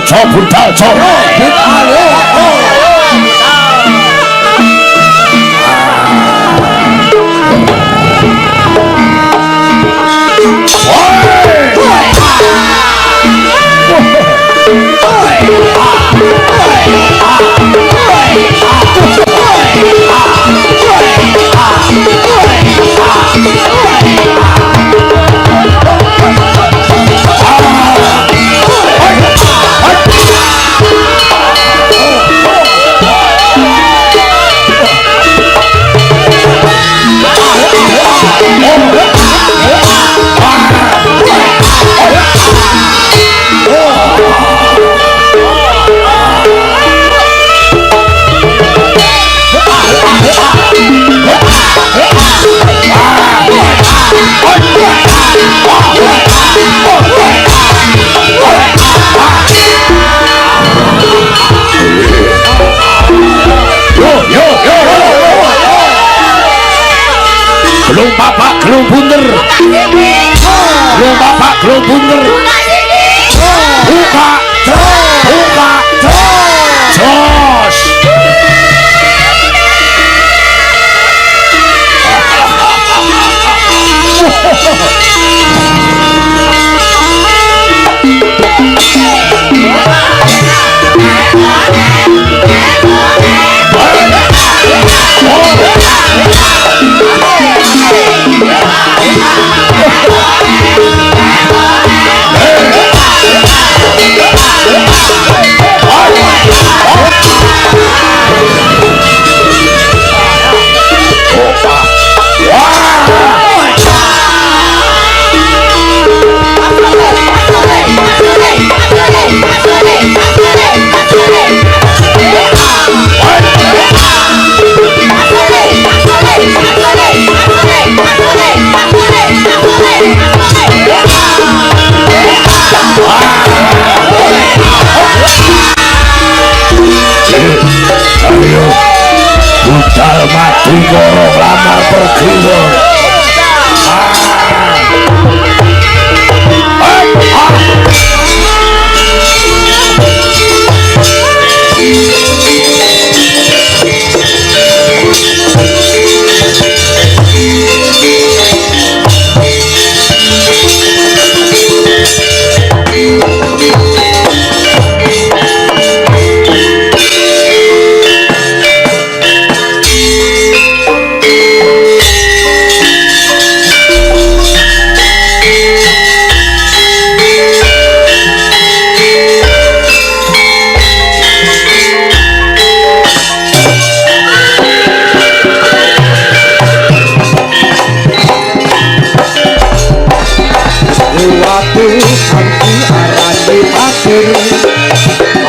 budal co Gelung bapak, gelung bunder. Gelung bapak, gelung bunder. Buka, buka, jos. Budal mati karo lamar pergi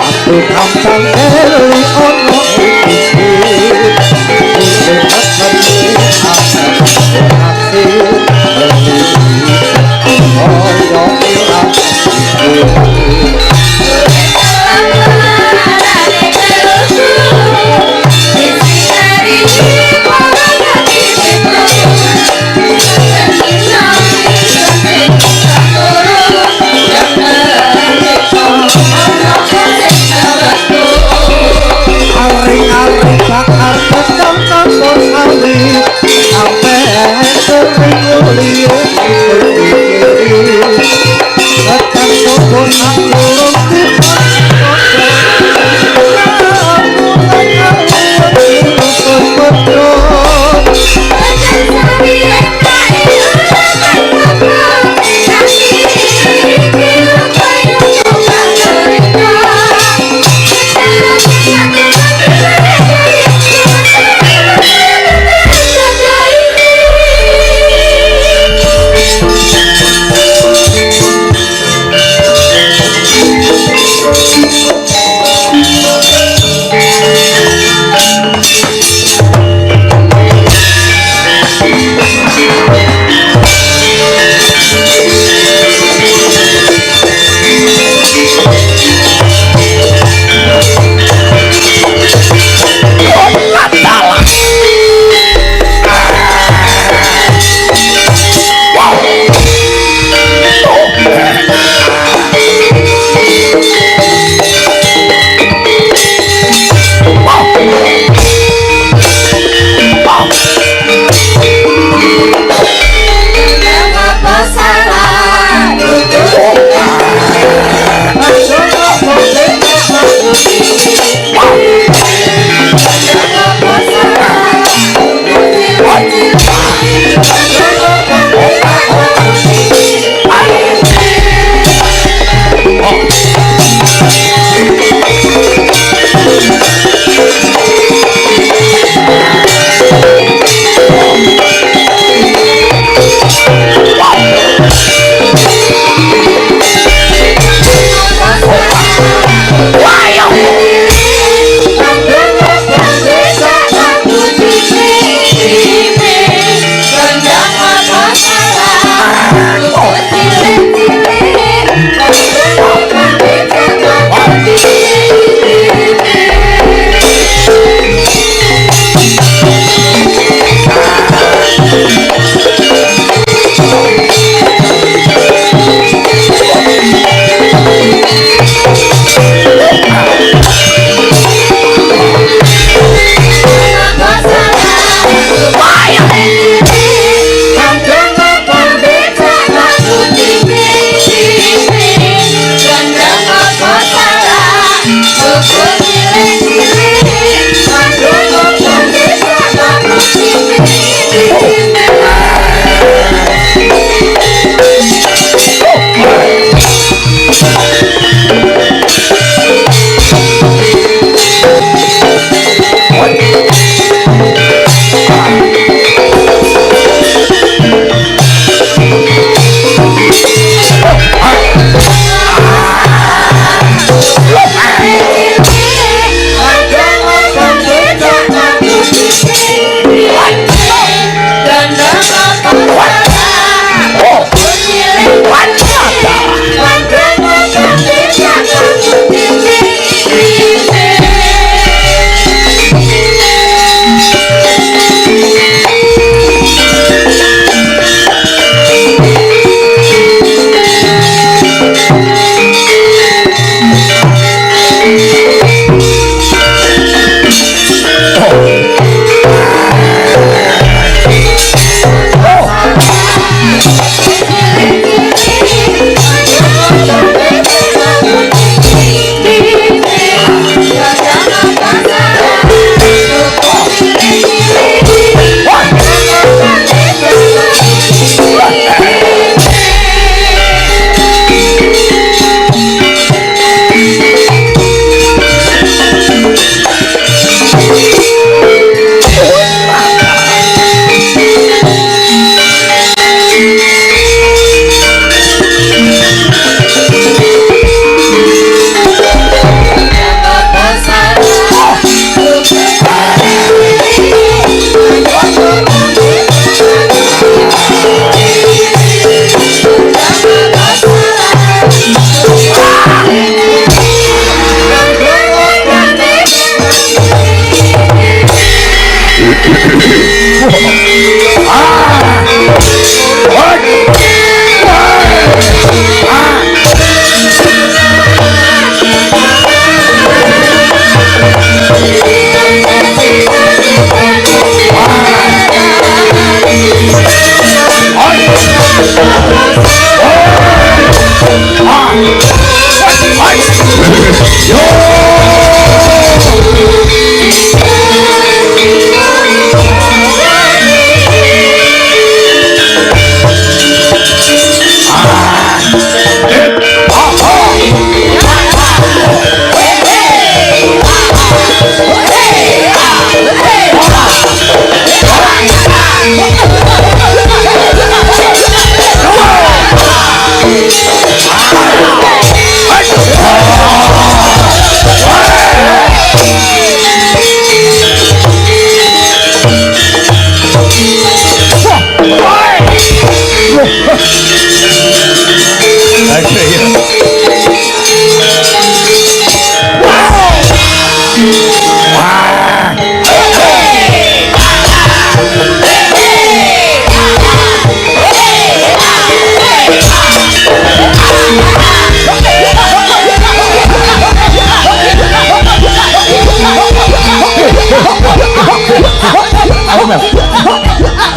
Waktu kampang eli ono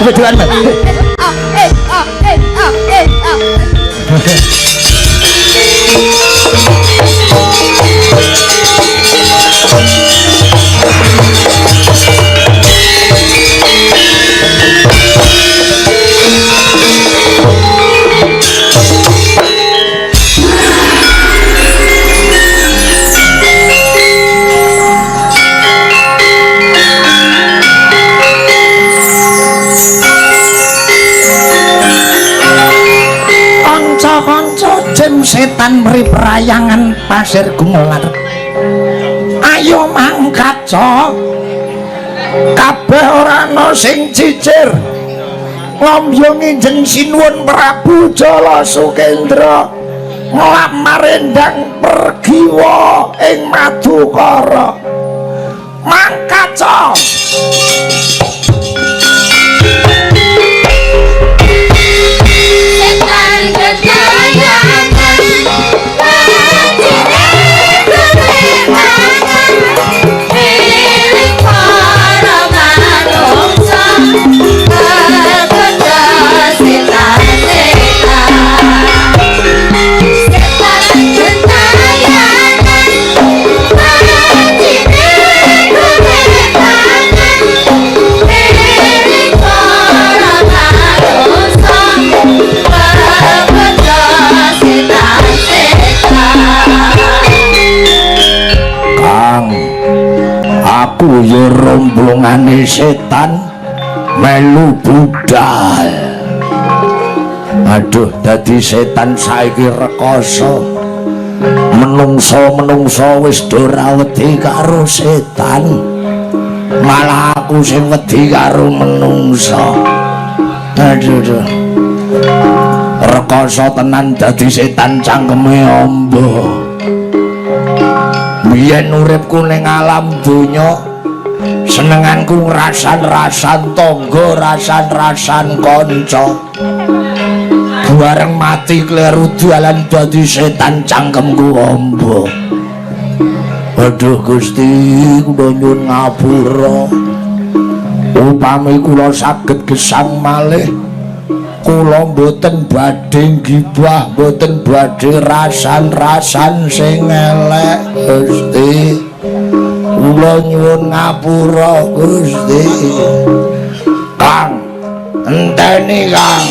kebetulan setan meri perayangan pasir gumelar ayo mangkat cok kabeh ora ana sing cicir ngombyongi jeng sinuwun Prabu Jala Sukendra nglamar endang pergiwa ing Madukara mangkat cok ya rombongane setan melu budal aduh dadi setan saiki rekoso menungso wis ora wedi karo setan malah aku sing wedi karo menungso aduh rekoso tenan dadi setan cangkeme amba biyen uripku ning alam donya senenganku rasan-rasan tangga rasan-rasan kanca bareng mati kleru dalan dadi setan cangkemku amba aduh Gusti kula nyuwun ngapura upami kula saged gesang malih kula mboten badhe gibah mboten badhe rasan-rasan sing elek Gusti kula nyuwun ngapura Gusti Kang enteni Kang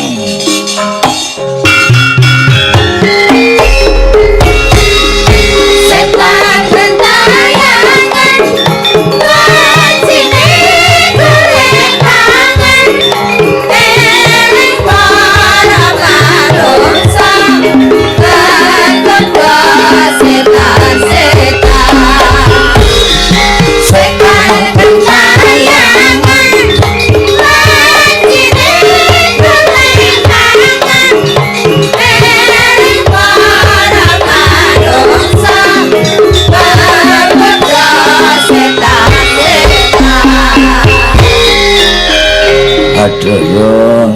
aduh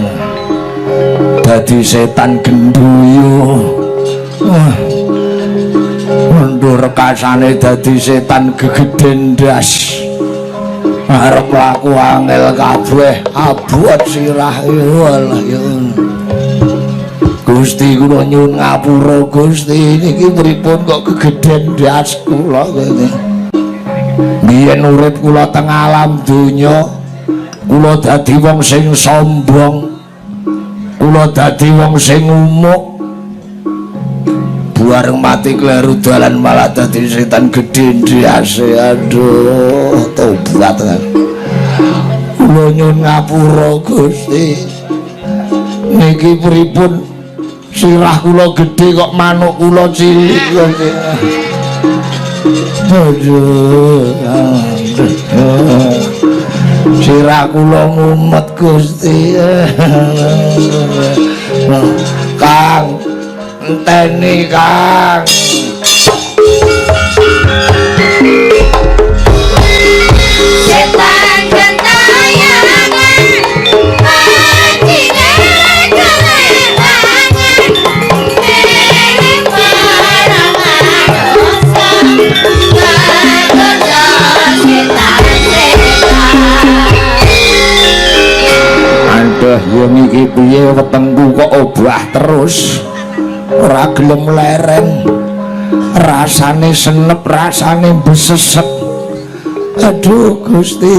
dadi setan genduyo wah mundur kasane dadi setan gegeden ndas arep laku angel kabeh abot sirah walah ya Gusti kula nyuwun ngapura Gusti niki pripun kok gegeden ndas kula ngene biyen urip kula teng alam donya kula dadi wong sing sombong kula dadi wong sing umuk bareng mati kleru dalan malah dadi setan gedhe ndase aduh tobat kan kula nyuwun ngapura Gusti niki pripun sirah kula gedhe kok manuk kula cilik aduh sirah kula mumet Gusti Kang enteni Kang setan gentayangan anjine kelelangan eling marang dosa kagoda setan Yen iki piye wetengku kok obah terus ora gelem leren rasane senep rasane besesek aduh Gusti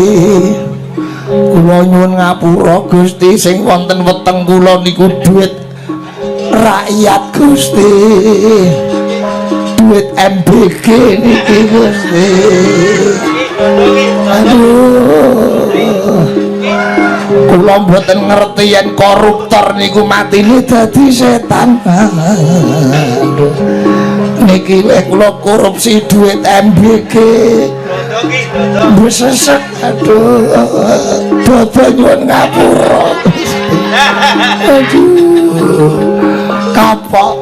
kula nyuwun ngapura Gusti sing wonten weteng kula niku duit rakyat Gusti duit MBG niki Gusti aduh kula mboten ngerti yen koruptor niku matine dadi setan niki lek kula korupsi duit MBG besesek aduh dodo nyuwun ngapura aduh kapok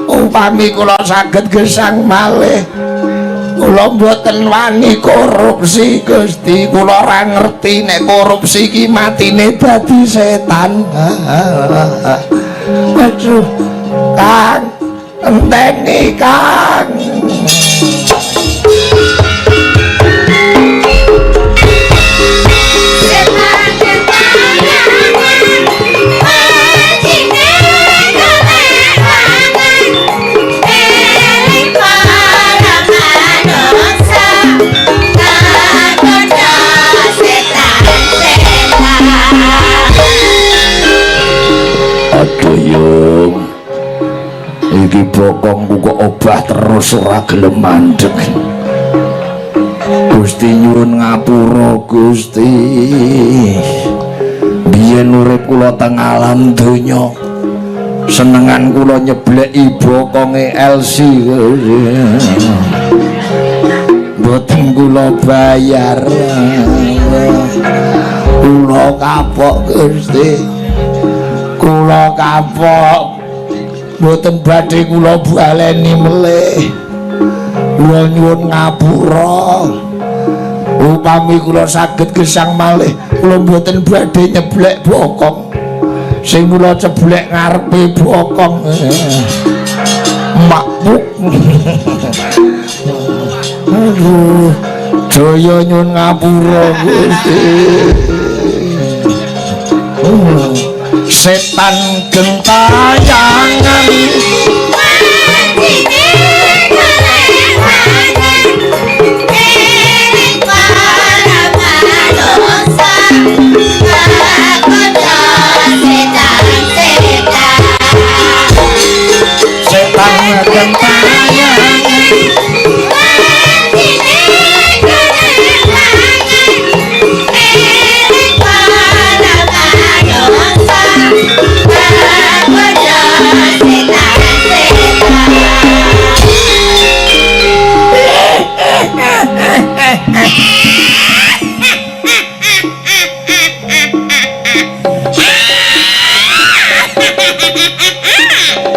upami kula saged gesang malih kula mboten wani korupsi Gusti kula ora ngerti nek korupsi iki matine dadi setan aduh Kang enteni Kang aduh yung iki bokongku kok obah terus ora gelem mandeg Gusti nyuwun ngapura Gusti biyen urip kula teng alam donya senengan kula nyebleki bokonge Elsi mboten kula bayar kula kapok Gusti kula kapok mboten badhe kula baleni melih kula nyuwun ngapura upami kula saged gesang malih kula mboten badhe nyeblek bokong sing kula ceblek ngarepe bokong makmuk aduh daya nyuwun ngapura Gusti setan gentayangan setan gentayangan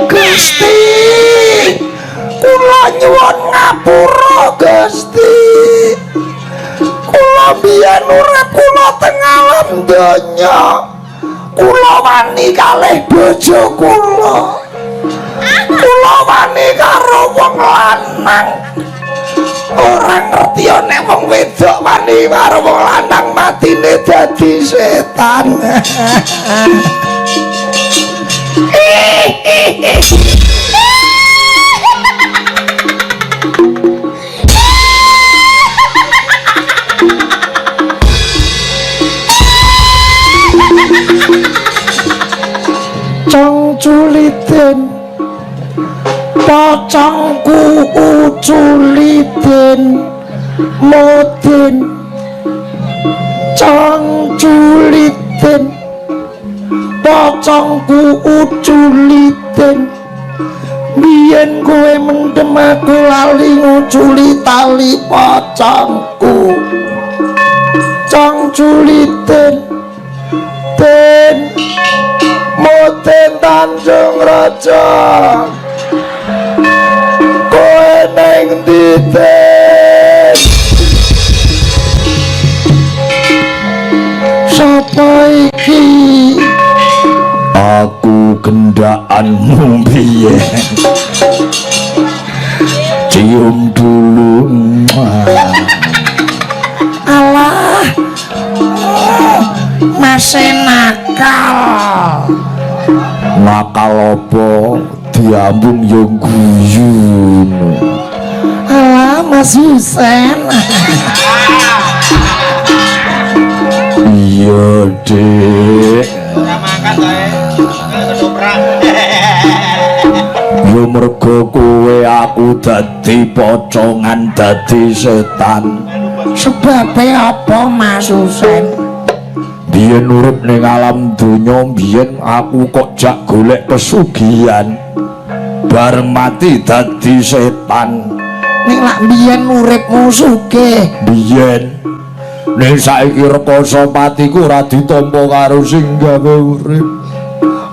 Gusti kula nyuwun ngapura Gusti kula biyen urip kula teng alam donya kula wani kalih bojo kula wani karo wong lanang ora ngerti nek wong wedok wani karo wong lanang matine dadi setan cong culiten pocongku uculiten moden cong culiten pocongku uculiten biyen kowe mendem aku lali nguculi tali pocongku cong culiten ten moten Tanjung Raja kowe neng ndi ten sapa iki aku gendaanmu biyen cium dulu alah masih nakal. Nakal apa? Diambung yang guyun. Alah Mas Husen. Iya dek. makan ketoprak. Yo mergo kowe aku dadi pocongan dadi setan. Sebabe apa Mas Husen? Biyen urip ning alam donya biyen aku kok jak golek pesugihan. Bareng mati dadi setan. Ning lak biyen uripmu sugih. Biyen. Ning saiki rekoso patiku ora ditampa karo sing gawe urip.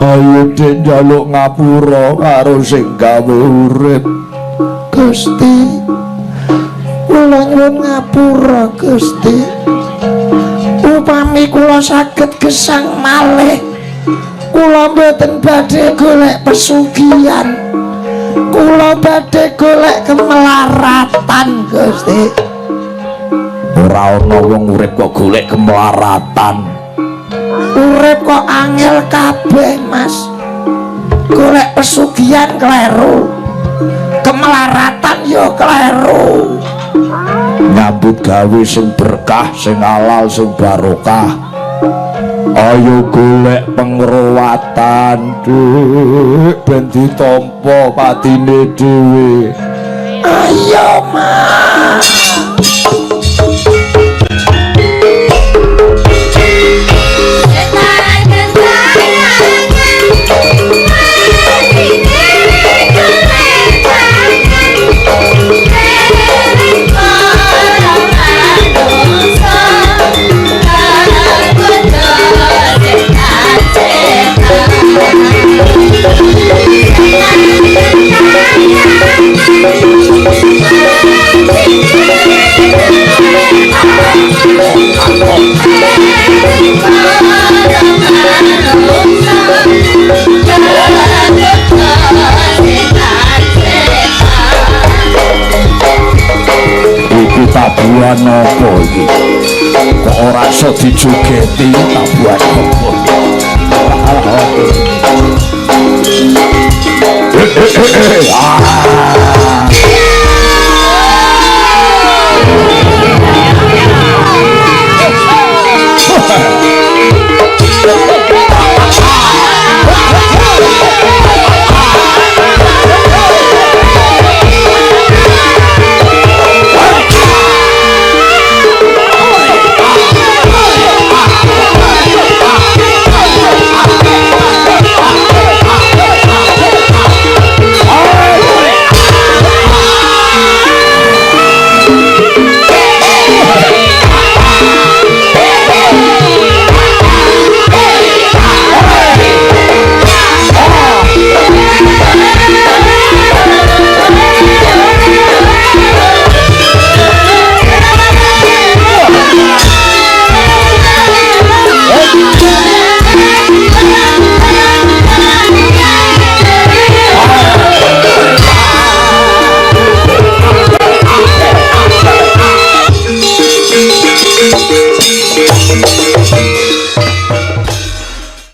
Ayo den njaluk ngapura karo sing gawe urip. Gusti, kula nyuwun ngapura Gusti. Upami kula saged gesang malih, kula mboten badhe golek pesugihan. Kula badhe golek kemelaratan Gusti. Ora ana wong urip kok golek kemelaratan. Urip kok angel kabeh Mas. Golek pesugihan kleru, kemelaratan yo kleru. Nyambut gawe sing berkah, sing halal, sing barokah. Ayo golek pengruwatan Dik, ben ditampa patine dhewe. Ayo Mas. Tabuhan apa iki? Kok ora iso dijogeti tabuhan apa? Ah.